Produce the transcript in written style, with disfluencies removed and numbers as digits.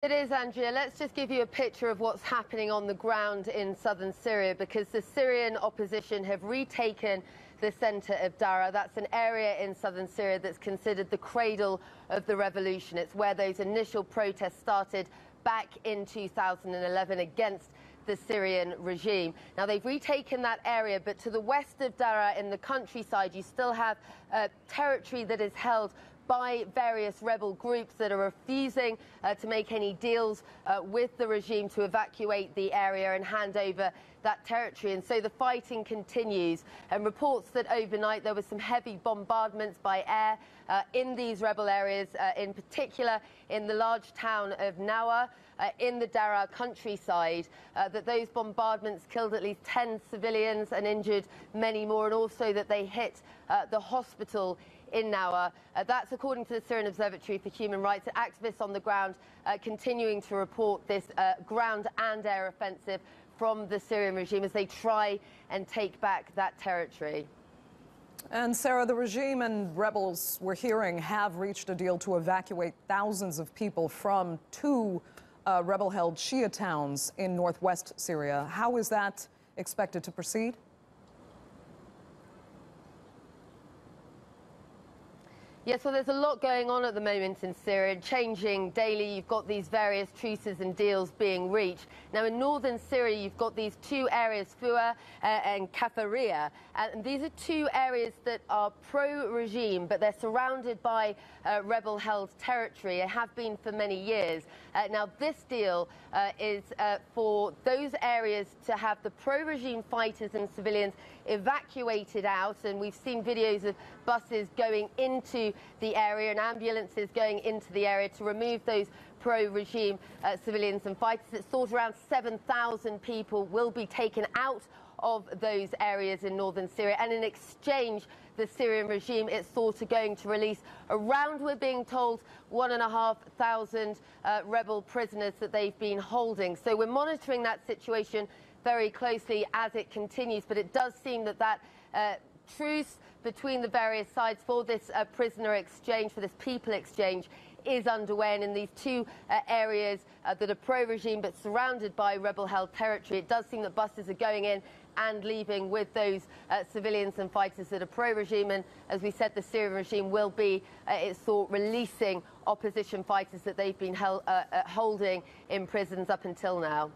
It is, Andrea. Let's just give you a picture of what's happening on the ground in southern Syria, because the Syrian opposition have retaken the centre of Daraa. That's an area in southern Syria that's considered the cradle of the revolution. It's where those initial protests started back in 2011 against the Syrian regime. Now, they've retaken that area, but to the west of Daraa in the countryside, you still have territory that is held by various rebel groups that are refusing to make any deals with the regime to evacuate the area and hand over that territory. And so the fighting continues. And reports that overnight there were some heavy bombardments by air in these rebel areas, in particular in the large town of Nawa, in the Daraa countryside, that those bombardments killed at least 10 civilians and injured many more, and also that they hit the hospital in Nawa. That's according to the Syrian Observatory for Human Rights. Activists on the ground continuing to report this ground and air offensive from the Syrian regime as they try and take back that territory. And Sarah, the regime and rebels, we're hearing, have reached a deal to evacuate thousands of people from two rebel-held Shia towns in northwest Syria. How is that expected to proceed? Yes, well, there's a lot going on at the moment in Syria, changing daily. You've got these various truces and deals being reached. Now, in northern Syria, you've got these two areas, Fua and Kafaria. And these are two areas that are pro-regime, but they're surrounded by rebel-held territory. It have been for many years. Now, this deal is for those areas to have the pro-regime fighters and civilians evacuated out. And we've seen videos of buses going into the area and ambulances going into the area to remove those pro-regime civilians and fighters. It's thought around 7,000 people will be taken out of those areas in northern Syria, and in exchange the Syrian regime, it's thought, are going to release around, we're being told, 1,500 rebel prisoners that they've been holding. So we're monitoring that situation very closely as it continues, but it does seem that that truce between the various sides for this prisoner exchange, for this people exchange, is underway. And in these two areas that are pro-regime but surrounded by rebel-held territory, it does seem that buses are going in and leaving with those civilians and fighters that are pro-regime. And as we said, the Syrian regime will be, it's thought, releasing opposition fighters that they've been holding in prisons up until now.